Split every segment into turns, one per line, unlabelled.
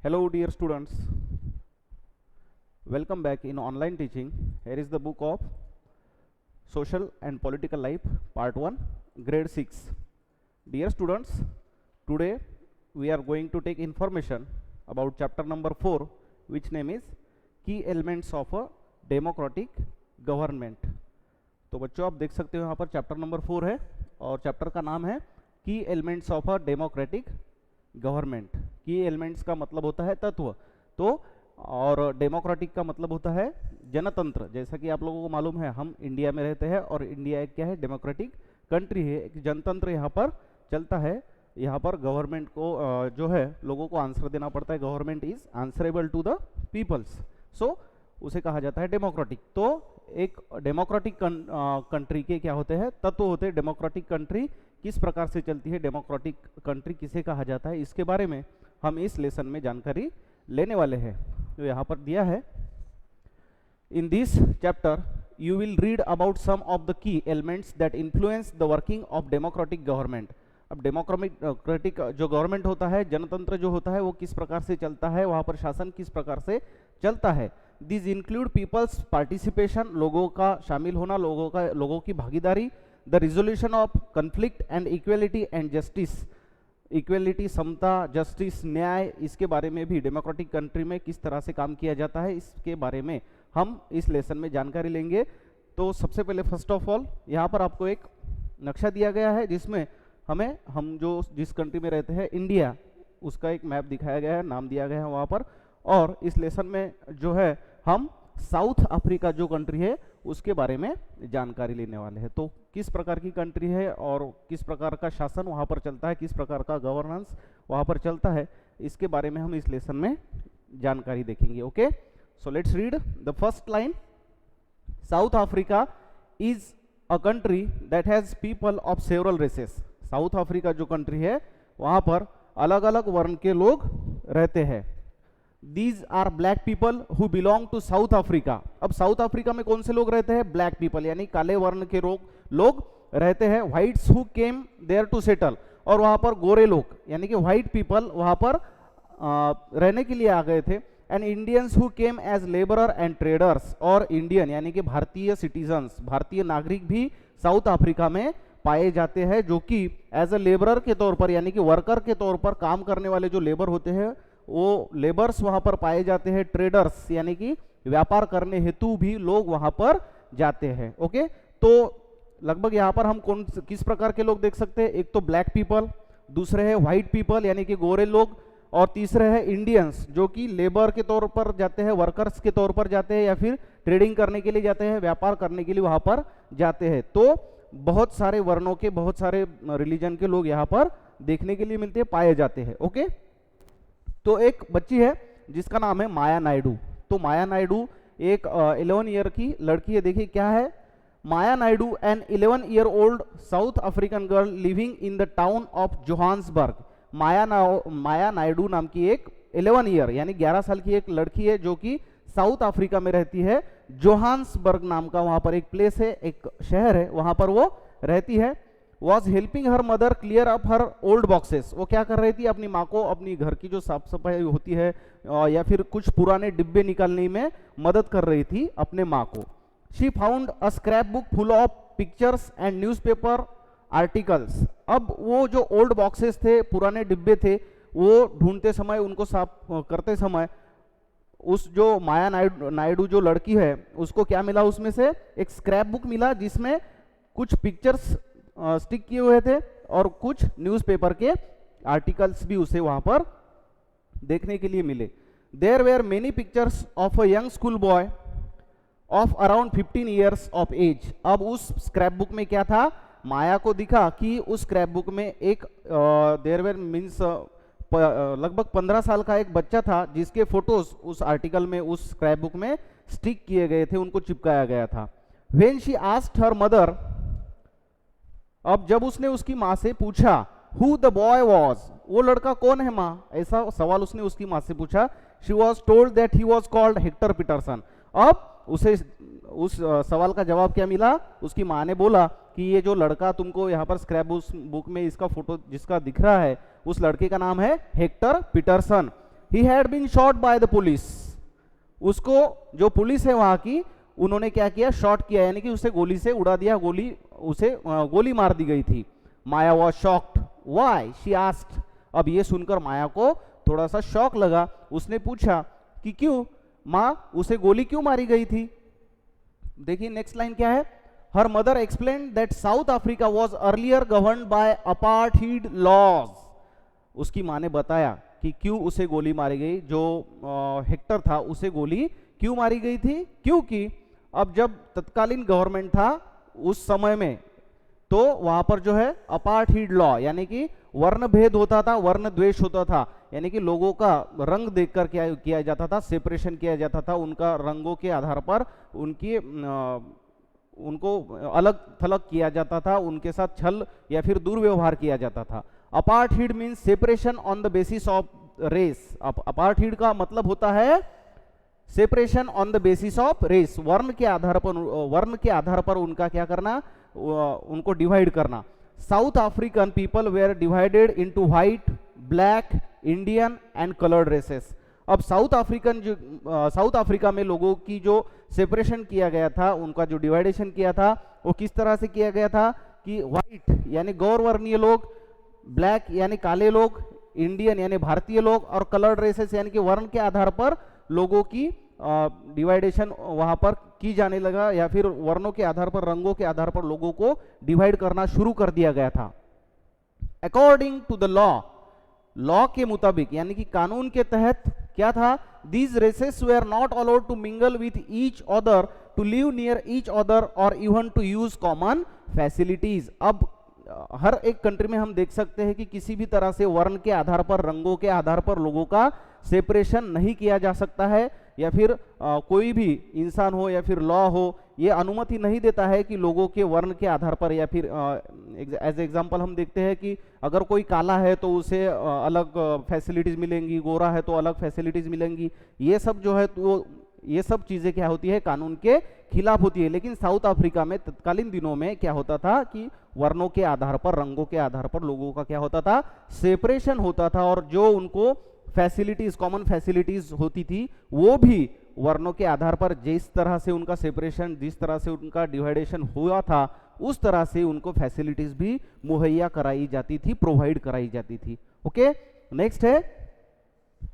Hello dear students, welcome back in online teaching. Here is the book of Social and Political Life Part 1 Grade 6. Dear students, today we are going to take information about chapter number 4, which name is Key Elements of a Democratic Government. तो बच्चों आप देख सकते हो यहाँ पर chapter number 4 है और चैप्टर का नाम है की elements of a democratic government. की एलिमेंट्स का मतलब होता है तत्व, तो और डेमोक्रेटिक का मतलब होता है जनतंत्र। जैसा कि आप लोगों को मालूम है, हम इंडिया में रहते हैं और इंडिया एक क्या है, डेमोक्रेटिक कंट्री है, एक जनतंत्र यहाँ पर चलता है। यहाँ पर गवर्नमेंट को जो है लोगों को आंसर देना पड़ता है। Government is answerable to the peoples, so उसे कहा जाता है डेमोक्रेटिक। तो एक डेमोक्रेटिक कंट्री के क्या होते हैं, तत्व होते हैं। डेमोक्रेटिक कंट्री किस प्रकार से चलती है, डेमोक्रेटिक कंट्री किसे कहा जाता है, इसके बारे में हम इस लेसन में जानकारी लेने वाले हैं। तो यहाँ पर दिया है, in this chapter you will read about some of the key elements that influence the working of democratic government. अब डेमोक्रेटिक जो गवर्नमेंट होता है, जनतंत्र जो होता है, वो किस प्रकार से चलता है, वहाँ पर शासन किस प्रकार से चलता है। दिस इंक्लूड पीपल्स पार्टिसिपेशन, लोगों का शामिल होना, लोगों की भागीदारी। The resolution of conflict and equality and justice, equality समता, जस्टिस न्याय, इसके बारे में भी डेमोक्रेटिक कंट्री में किस तरह से काम किया जाता है, इसके बारे में हम इस लेसन में जानकारी लेंगे। तो सबसे पहले फर्स्ट ऑफ ऑल यहाँ पर आपको एक नक्शा दिया गया है जिसमें हम जो जिस कंट्री में रहते हैं, इंडिया, उसका एक मैप दिखाया गया है, नाम दिया गया है वहाँ पर। और इस लेसन में जो है हम साउथ अफ्रीका जो कंट्री है उसके बारे में जानकारी लेने वाले हैं। तो किस प्रकार की कंट्री है और किस प्रकार का शासन वहाँ पर चलता है, किस प्रकार का गवर्नेंस वहाँ पर चलता है, इसके बारे में हम इस लेसन में जानकारी देखेंगे। Okay, so let's read the first line. South Africa is a country that has people of several races. South Africa जो कंट्री है वहाँ पर अलग अलग वर्ण के लोग रहते हैं। These are black people who belong to South Africa। अब साउथ अफ्रीका में कौन से लोग रहते हैं, ब्लैक पीपल, यानी काले वर्ण के लोग रहते हैं। Whites who came there to settle, और वहाँ पर गोरे लोग यानी कि व्हाइट पीपल वहाँ पर रहने के लिए आ गए थे। And Indians who came as labourer and traders, और इंडियन यानी कि भारतीय सिटीजन्स, भारतीय नागरिक भी साउथ अफ्रीका में पाए जाते हैं, जो कि एज अ लेबरर के तौर पर यानी कि वर्कर के तौर पर काम करने वाले जो लेबर होते हैं वो लेबर्स वहां पर पाए जाते हैं। ट्रेडर्स यानी कि व्यापार करने हेतु भी लोग वहां पर जाते हैं। ओके, तो लगभग यहाँ पर हम किस प्रकार के लोग देख सकते हैं, एक तो ब्लैक पीपल, दूसरे है व्हाइट पीपल यानी कि गोरे लोग, और तीसरे है इंडियंस जो कि लेबर के तौर पर जाते हैं, वर्कर्स के तौर पर जाते हैं, या फिर ट्रेडिंग करने के लिए जाते हैं, व्यापार करने के लिए वहां पर जाते हैं। तो बहुत सारे वर्णों के, बहुत सारे रिलीजन के लोग यहाँ पर देखने के लिए मिलते हैं, पाए जाते हैं। ओके, तो एक बच्ची है जिसका नाम है माया नायडू। तो माया नायडू एक 11 ईयर की लड़की है। देखिए क्या है, Maya Naidu an 11 year old South African girl living in the town of Johannesburg. Maya Naidu नाम की एक 11 ईयर यानी 11 साल की एक लड़की है जो कि साउथ अफ्रीका में रहती है। जोहान्सबर्ग नाम का वहां पर एक प्लेस है, एक शहर है, वहां पर वो रहती है। Was helping her mother clear up her old boxes. वो क्या कर रही थी, अपनी माँ को अपनी घर की जो साफ सफाई होती है या फिर कुछ पुराने डिब्बे निकालने में मदद कर रही थी अपने माँ को। She found a scrap book full of pictures and newspaper articles. अब वो जो ओल्ड बॉक्सेस थे, पुराने डिब्बे थे, वो ढूंढते समय, उनको साफ करते समय उस जो माया नायडू जो लड़की है उसको क्या मिला, उसमें से एक स्क्रैप बुक मिला जिसमें कुछ पिक्चर्स स्टिक किए हुए थे और कुछ न्यूज़पेपर के आर्टिकल्स भी उसे वहां पर देखने के लिए मिले। There were many pictures of a young school boy of around 15 years of age. अब उस स्क्रैप बुक में क्या था, माया को दिखा कि उस स्क्रैप बुक में एक देयर वेयर मीन्स लगभग 15 साल का एक बच्चा था जिसके फोटोज उस आर्टिकल में, उस स्क्रैप बुक में स्टिक किए गए थे, उनको चिपकाया गया था। When she asked her mother, अब जब उसने उसकी माँ से पूछा हु द बॉय वॉज, वो लड़का कौन है माँ, ऐसा सवाल उसने उसकी माँ से पूछा। She was told that he was called Hector Pieterson. अब उसे उस सवाल का जवाब क्या मिला, उसकी माँ ने बोला कि ये जो लड़का तुमको यहाँ पर स्क्रैप बुक में इसका फोटो जिसका दिख रहा है, उस लड़के का नाम है Hector Pieterson. He had been shot by the police, उसको जो पुलिस है वहां की, उन्होंने क्या किया, शॉट किया, यानी कि उसे गोली से उड़ा दिया, उसे गोली मार दी गई थी। Maya was shocked, why she asked, अब ये सुनकर माया को थोड़ा सा शॉक लगा, उसने पूछा कि क्यों माँ, उसे गोली क्यों मारी गई थी। देखिए नेक्स्ट लाइन क्या है, her mother explain that South Africa was earlier governed by apartheid laws, उसकी माँ ने बताया कि क्यों उसे गोली मारी गई, जो हेक्टर था उसे गोली क्यों मारी गई थी, क्योंकि अब जब तत्कालीन गवर्नमेंट था उस समय में, तो वहां पर जो है अपार्थाइड लॉ, यानी कि वर्ण भेद होता था, वर्ण द्वेष होता था, यानी कि लोगों का रंग देखकर क्या किया जाता था, सेपरेशन किया जाता था, उनका रंगों के आधार पर उनको अलग थलग किया जाता था, उनके साथ छल या फिर दुर्व्यवहार किया जाता था। Apartheid means separation on the basis of race, apartheid का मतलब होता है separation on the basis of race, वर्ण के आधार पर उनका क्या करना, उनको डिवाइड करना। South African people were divided into white, black, Indian and coloured races. अब साउथ अफ्रीका में लोगों की जो सेपरेशन किया गया था, उनका जो डिवाइडेशन किया था, वो किस तरह से किया गया था कि व्हाइट यानी गौरवर्णीय लोग, ब्लैक यानी काले लोग, इंडियन यानी भारतीय लोग, और कलर्ड रेसेस यानी कि वर्ण के आधार पर लोगों की डिवाइडेशन वहां पर की जाने लगा, या फिर वर्णों के आधार पर, रंगों के आधार पर लोगों को डिवाइड करना शुरू कर दिया गया था। अकॉर्डिंग टू द लॉ के मुताबिक, यानी कि कानून के तहत क्या था, these races were not allowed to mingle with each other, to live near each other और even to use common facilities. अब हर एक कंट्री में हम देख सकते हैं कि किसी भी तरह से वर्ण के आधार पर, रंगों के आधार पर लोगों का सेपरेशन नहीं किया जा सकता है, या फिर कोई भी इंसान हो या फिर लॉ हो, ये अनुमति नहीं देता है कि लोगों के वर्ण के आधार पर, या फिर एज एग्जांपल हम देखते हैं कि अगर कोई काला है तो उसे अलग फैसिलिटीज मिलेंगी, गोरा है तो अलग फैसिलिटीज मिलेंगी, ये सब जो है तो ये सब चीजें क्या होती है, कानून के खिलाफ होती है। लेकिन साउथ अफ्रीका में तत्कालीन दिनों में क्या होता था कि वर्णों के आधार पर, रंगों के आधार पर लोगों का क्या होता था, सेपरेशन होता था, और जो उनको फैसिलिटीज, कॉमन फैसिलिटीज होती थी, वो भी वर्णों के आधार पर जिस तरह से उनका सेपरेशन, जिस तरह से उनका डिवाइडेशन हुआ था, उस तरह से उनको फैसिलिटीज भी मुहैया कराई जाती थी, प्रोवाइड कराई जाती थी। ओके, नेक्स्ट है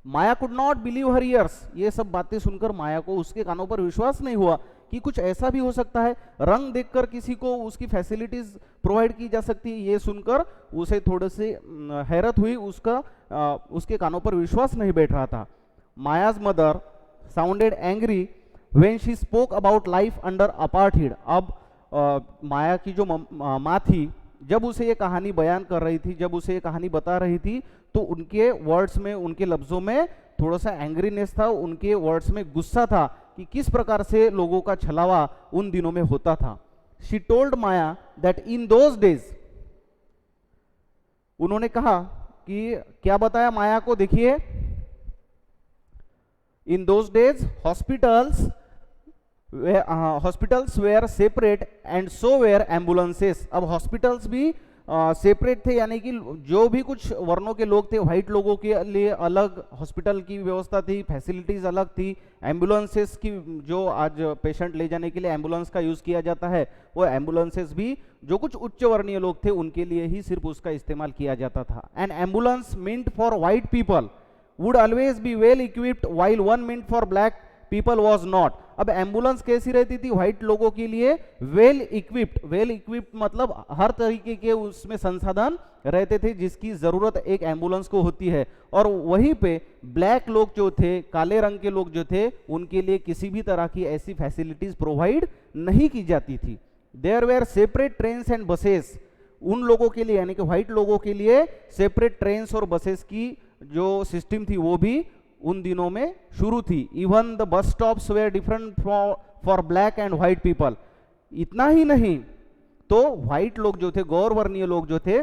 Maya could not believe her ears, ये सब बातें सुनकर माया को उसके कानों पर विश्वास नहीं हुआ कि कुछ ऐसा भी हो सकता है, रंग देखकर किसी को उसकी फैसिलिटीज प्रोवाइड की जा सकती है। ये सुनकर उसे थोड़े से हैरत हुई, उसके कानों पर विश्वास नहीं बैठ रहा था। Maya's mother sounded angry when she spoke about life under apartheid. अब माया की जो माँ थी, जब उसे ये कहानी बयान कर रही थी, जब उसे ये कहानी बता रही थी, तो उनके वर्ड्स में, उनके लफ्जों में थोड़ा सा एंग्रीनेस था, उनके वर्ड्स में गुस्सा था कि किस प्रकार से लोगों का छलावा उन दिनों में होता था। She told Maya that in those days, उन्होंने कहा कि क्या बताया माया को, देखिए, in those days hospitals were separate and so were ambulances. अब हॉस्पिटल्स भी सेपरेट थे, यानी कि जो भी कुछ वर्णों के लोग थे, व्हाइट लोगों के लिए अलग हॉस्पिटल की व्यवस्था थी, फैसिलिटीज अलग थी, एम्बुलेंसेस की, जो आज पेशेंट ले जाने के लिए एम्बुलेंस का यूज किया जाता है, वो एम्बुलेंसेस भी जो कुछ उच्च वर्णीय लोग थे उनके लिए ही सिर्फ उसका इस्तेमाल किया जाता था। An ambulance meant for white people would always be well equipped while one meant for black people was not. अब एम्बुलेंस कैसी रहती थी, व्हाइट लोगों के लिए वेल इक्विप्ड मतलब हर तरीके के उसमें संसाधन रहते थे जिसकी जरूरत एक एम्बुलेंस को होती है, और वहीं पे ब्लैक लोग जो थे, काले रंग के लोग जो थे, उनके लिए किसी भी तरह की ऐसी फैसिलिटीज प्रोवाइड नहीं की जाती थी। There were separate trains and buses, उन लोगों के लिए यानी कि व्हाइट लोगों के लिए सेपरेट ट्रेन्स और बसेस की जो सिस्टम थी वो भी उन दिनों में शुरू थी। Even the bus stops were different for black and white people. इतना ही नहीं तो व्हाइट लोग जो थे, गौर वर्णीय लोग जो थे,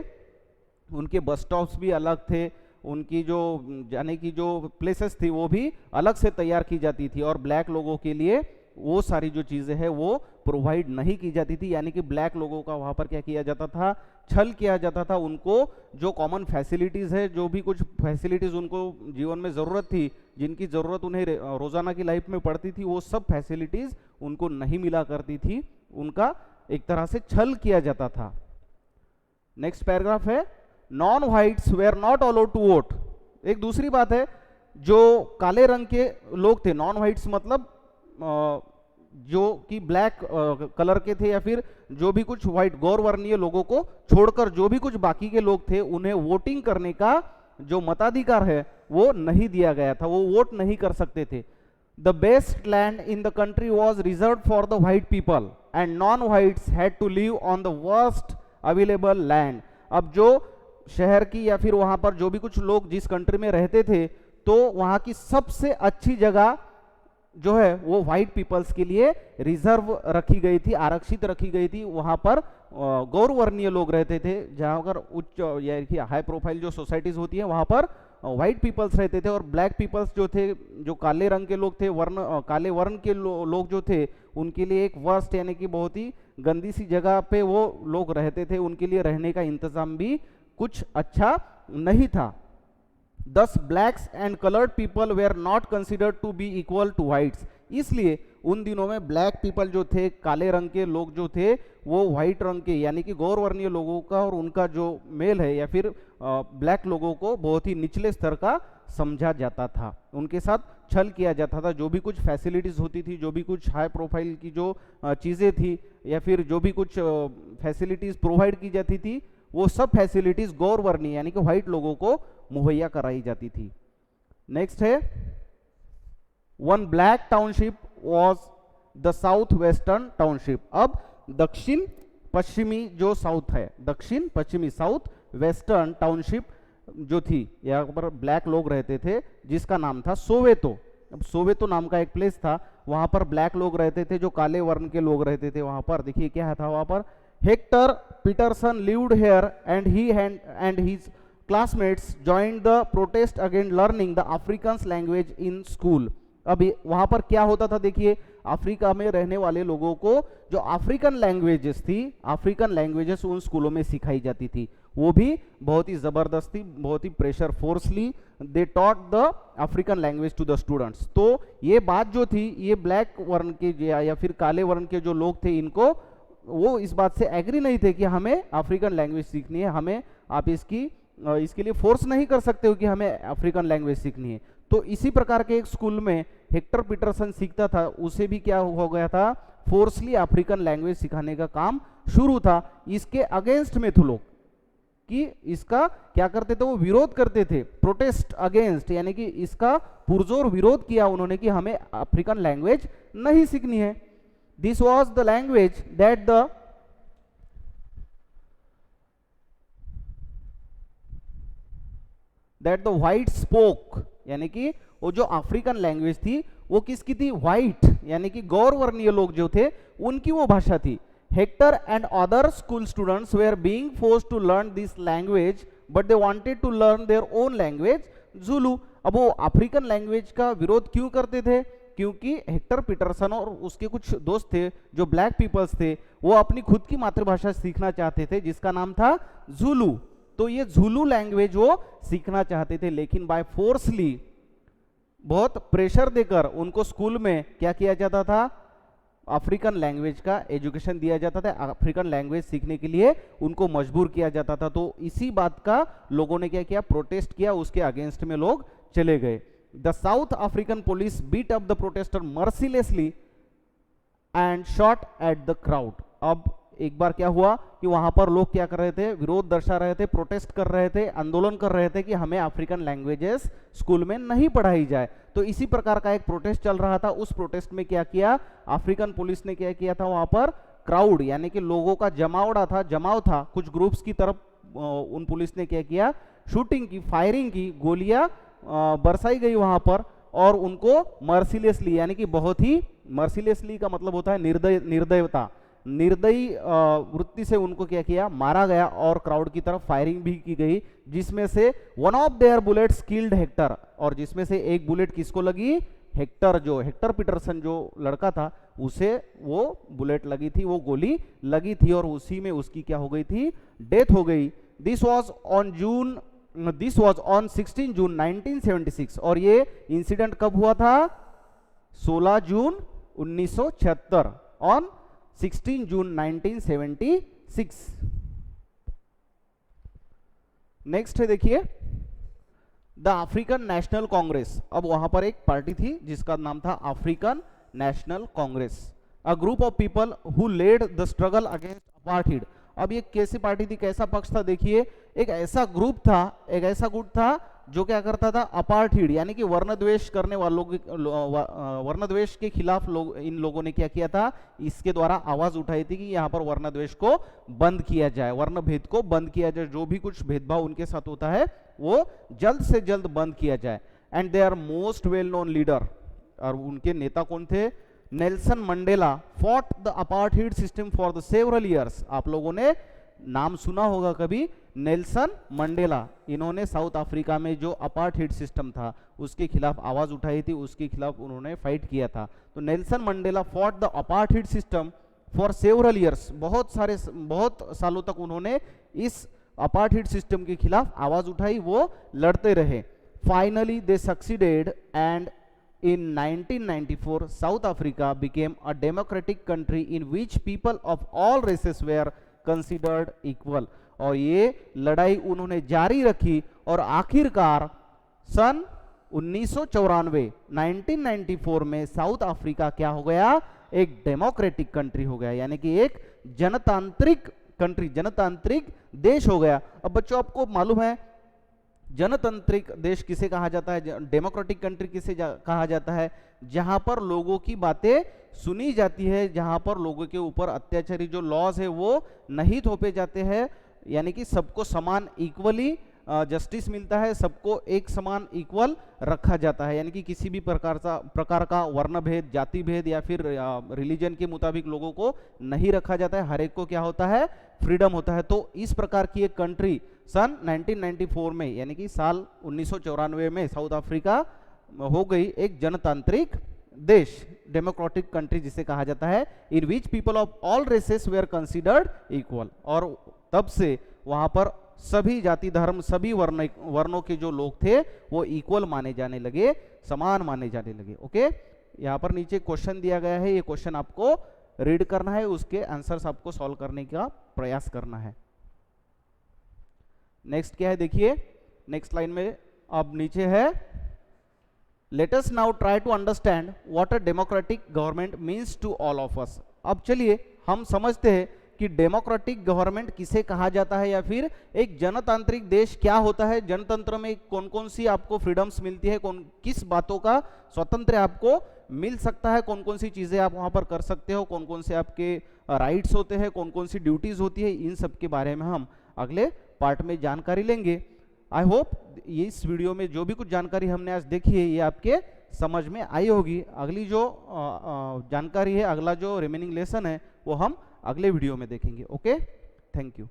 उनके बस स्टॉप्स भी अलग थे, उनकी जो जाने की जो प्लेसेस थी वो भी अलग से तैयार की जाती थी, और ब्लैक लोगों के लिए वो सारी जो चीज़ें हैं वो प्रोवाइड नहीं की जाती थी, यानी कि ब्लैक लोगों का वहाँ पर क्या किया जाता था, छल किया जाता था। उनको जो कॉमन फैसिलिटीज़ है, जो भी कुछ फैसिलिटीज़ उनको जीवन में ज़रूरत थी, जिनकी ज़रूरत उन्हें रोज़ाना की लाइफ में पड़ती थी, वो सब फैसिलिटीज़ उनको नहीं मिला करती थी, उनका एक तरह से छल किया जाता था। नेक्स्ट पैराग्राफ है, non whites were not allowed to vote. एक दूसरी बात है, जो काले रंग के लोग थे, नॉन व्हाइट्स मतलब जो कि ब्लैक कलर के थे या फिर जो भी कुछ व्हाइट गौरवर्णीय लोगों को छोड़कर जो भी कुछ बाकी के लोग थे, उन्हें वोटिंग करने का जो मताधिकार है वो नहीं दिया गया था, वो वोट नहीं कर सकते थे। The best land in the country was reserved for the white people and non whites had to live on the worst available land. अब जो शहर की या फिर वहां पर जो भी कुछ लोग जिस कंट्री में रहते थे, तो वहां की सबसे अच्छी जगह जो है वो व्हाइट पीपल्स के लिए रिजर्व रखी गई थी, आरक्षित रखी गई थी। वहां पर गौरवर्णीय लोग रहते थे, जहां पर उच्च या कि हाई प्रोफाइल जो सोसाइटीज होती है वहां पर व्हाइट पीपल्स रहते थे, और ब्लैक पीपल्स जो थे, जो काले रंग के लोग थे, काले वर्ण के लोग जो थे, उनके लिए एक वर्स्ट यानी कि बहुत ही गंदी सी जगह पे वो लोग रहते थे, उनके लिए रहने का इंतजाम भी कुछ अच्छा नहीं था। Thus blacks and colored people were not considered to be equal to whites। इसलिए उन दिनों में ब्लैक पीपल जो थे, काले रंग के लोग जो थे, वो व्हाइट रंग के यानी कि गौरवर्णीय लोगों का और उनका जो मेल है या फिर ब्लैक लोगों को बहुत ही निचले स्तर का समझा जाता था, उनके साथ छल किया जाता था। जो भी कुछ फैसिलिटीज होती थी, जो भी कुछ हाई प्रोफाइल की जो चीज़ें थी या फिर जो भी कुछ फैसिलिटीज प्रोवाइड की जाती थी, वो सब फैसिलिटीज गौरवर्णीय यानी कि व्हाइट लोगों को मुहैया कराई जाती थी। नेक्स्ट है, one black township was the south western township. अब दक्षिण पश्चिमी जो साउथ है, दक्षिण पश्चिमी साउथ वेस्टर्न टाउनशिप जो थी, यहाँ पर ब्लैक लोग रहते थे, जिसका नाम था सोवेतो। अब सोवेतो नाम का एक प्लेस था, वहां पर ब्लैक लोग रहते थे, जो काले वर्ण के लोग रहते थे। वहां पर देखिए क्या था, वहां पर Hector Pieterson lived here and he and his classmates joined the protest against learning the Afrikaans language in school। अभी वहां पर क्या होता था, देखिए अफ्रीका में रहने वाले लोगों को जो अफ्रीकन लैंग्वेजेस थी, अफ्रीकन लैंग्वेजेस उन स्कूलों में सिखाई जाती थी, वो भी बहुत ही जबरदस्ती, बहुत ही pressure forcibly they taught the African language to the students. तो ये बात जो थी, ये ब्लैक वर्ण के या फिर काले वर्ण के जो लोग थे, इनको वो इस बात से एग्री नहीं थे कि हमें अफ्रीकन लैंग्वेज सीखनी है, हमें आप इसके लिए फोर्स नहीं कर सकते हो कि हमें अफ्रीकन लैंग्वेज सीखनी है। तो इसी प्रकार के एक स्कूल में हेक्टर पीटरसन सीखता था, उसे भी क्या हो गया था, फोर्सली अफ्रीकन लैंग्वेज सिखाने का काम शुरू था। इसके अगेंस्ट में थे लोग कि इसका क्या करते थे, वो विरोध करते थे, प्रोटेस्ट अगेंस्ट, यानी कि इसका पुरजोर विरोध किया उन्होंने कि हमें अफ्रीकन लैंग्वेज नहीं सीखनी है। This was the language that the white spoke, यानी कि वो जो अफ्रीकन लैंग्वेज थी वो किसकी थी, व्हाइट यानी कि गौरवर्णीय लोग जो थे उनकी वो भाषा थी। Hector and other school students were being forced to learn this language but they wanted to learn their own language Zulu. अब वो अफ्रीकन लैंग्वेज का विरोध क्यों करते थे, क्योंकि हेक्टर पीटरसन और उसके कुछ दोस्त थे जो ब्लैक पीपल्स थे, वो अपनी खुद की मातृभाषा सीखना चाहते थे, जिसका नाम था जुलू। तो ये जुलू लैंग्वेज वो सीखना चाहते थे, लेकिन बाय फोर्सली, बहुत प्रेशर देकर उनको स्कूल में क्या किया जाता था, अफ्रीकन लैंग्वेज का एजुकेशन दिया जाता था, अफ्रीकन लैंग्वेज सीखने के लिए उनको मजबूर किया जाता था। तो इसी बात का लोगों ने क्या किया, प्रोटेस्ट किया, उसके अगेंस्ट में लोग चले गए। The South African police beat up the protester mercilessly and shot at the crowd। अब एक बार क्या हुआ कि वहां पर लोग क्या कर रहे थे, विरोध दर्शा रहे थे, प्रोटेस्ट कर रहे थे, आंदोलन कर रहे थे कि हमें अफ्रीकन लैंग्वेजेस स्कूल में नहीं पढ़ाई जाए। तो इसी प्रकार का एक प्रोटेस्ट चल रहा था। उस प्रोटेस्ट में क्या किया, अफ्रीकन पुलिस ने क्या किया था, वहां पर क्राउड यानी कि लोगों का जमाव था कुछ ग्रुप्स की तरफ, उन पुलिस ने क्या किया, शूटिंग की, फायरिंग की, गोलियां बरसाई गई वहां पर, और उनको मर्सिलेसली यानी कि बहुत ही, मर्सिलेसली का मतलब होता है निर्दयता, निर्दयी वृत्ति से उनको क्या किया, मारा गया, और क्राउड की तरफ फायरिंग भी की गई, जिसमें से one of their bullets killed Hector, और जिसमें से एक बुलेट किसको लगी, हेक्टर पीटरसन जो लड़का था उसे वो बुलेट लगी थी, वो गोली लगी थी और उसी में उसकी क्या हो गई थी, डेथ हो गई। दिस वाज ऑन 16 जून 1976 और ये इंसिडेंट कब हुआ था, 16 जून 1976 ऑन 16 जून 1976। नेक्स्ट है देखिए द अफ्रीकन नेशनल कांग्रेस। अब वहां पर एक पार्टी थी जिसका नाम था African National Congress, a group of people who led the struggle against apartheid. अब ये कैसी पार्टी थी, कैसा पक्ष था, देखिए एक ऐसा ग्रुप था, एक ऐसा गुट था जो क्या करता था, अपार्थीड यानी कि वर्ण द्वेष करने वालों वर्ण द्वेष के खिलाफ लोग, इन लोगों ने क्या किया था, इसके द्वारा आवाज उठाई थी कि यहाँ पर वर्ण द्वेष को बंद किया जाए, वर्ण भेद को बंद किया जाए, जो भी कुछ भेदभाव उनके साथ होता है वो जल्द से जल्द बंद किया जाए। And they are most well known leader, और उनके नेता कौन थे, Nelson Mandela fought the apartheid system for the several years. आप लोगों ने नाम सुना होगा कभी, नेल्सन मंडेला, इन्होंने साउथ अफ्रीका में जो अपार्थीड सिस्टम था उसके खिलाफ आवाज उठाई थी, उसके खिलाफ उन्होंने फाइट किया था। तो Nelson Mandela fought the apartheid system for several years, बहुत सालों तक उन्होंने इस अपार्थीड सिस्टम के खिलाफ आवाज उठाई, वो लड़ते रहे। Finally they succeeded and in 1994 South Africa became a democratic country in which people of all races were considered equal। और ये लड़ाई उन्होंने जारी रखी और आखिरकार सन 1994 में साउथ अफ्रीका क्या हो गया, एक डेमोक्रेटिक कंट्री हो गया, यानी कि एक जनतांत्रिक कंट्री, जनतांत्रिक देश हो गया। अब बच्चों आपको मालूम है जनतांत्रिक देश किसे कहा जाता है, डेमोक्रेटिक कंट्री किसे कहा जाता है, जहां पर लोगों की बातें सुनी जाती है, जहां पर लोगों के ऊपर अत्याचारी जो लॉज है वो नहीं थोपे जाते हैं, यानी कि सबको समान इक्वली जस्टिस मिलता है, सबको एक समान इक्वल रखा जाता है, यानी कि किसी भी प्रकार का वर्ण भेद, जाति भेद या फिर रिलीजन के मुताबिक लोगों को नहीं रखा जाता है, हर एक को क्या होता है, फ्रीडम होता है। तो इस प्रकार की एक कंट्री सन 1994 में, यानी कि साल 1994 में साउथ अफ्रीका हो गई एक जनतांत्रिक देश, डेमोक्रेटिक कंट्री जिसे कहा जाता है, in which people of all races were considered equal. और तब से वहां पर सभी जाति धर्म, सभी वर्णों के जो लोग थे वो इक्वल माने जाने लगे, समान माने जाने लगे। ओके, यहाँ पर नीचे क्वेश्चन दिया गया है, ये क्वेश्चन आपको रीड करना है, उसके आंसर्स आपको सॉल्व करने का प्रयास करना है। नेक्स्ट क्या है देखिए, नेक्स्ट लाइन में अब नीचे है, let us now try to understand what a democratic government means to all of us. अब चलिए हम समझते हैं कि डेमोक्रेटिक गवर्नमेंट किसे कहा जाता है, या फिर एक जनतांत्रिक देश क्या होता है, जनतंत्र में कौन कौन सी आपको फ्रीडम्स मिलती है, किस बातों का स्वतंत्र आपको मिल सकता है, कौन कौन सी चीजें आप वहां पर कर सकते हो, कौन कौन से आपके राइट्स होते हैं, कौन कौन सी ड्यूटीज होती है, इन सब के बारे में हम अगले पार्ट में जानकारी लेंगे। आई होप इस वीडियो में जो भी कुछ जानकारी हमने आज देखी है ये आपके समझ में आई होगी। अगली जो जानकारी है, अगला जो रिमेनिंग लेसन है वो हम अगले वीडियो में देखेंगे। Okay, thank you.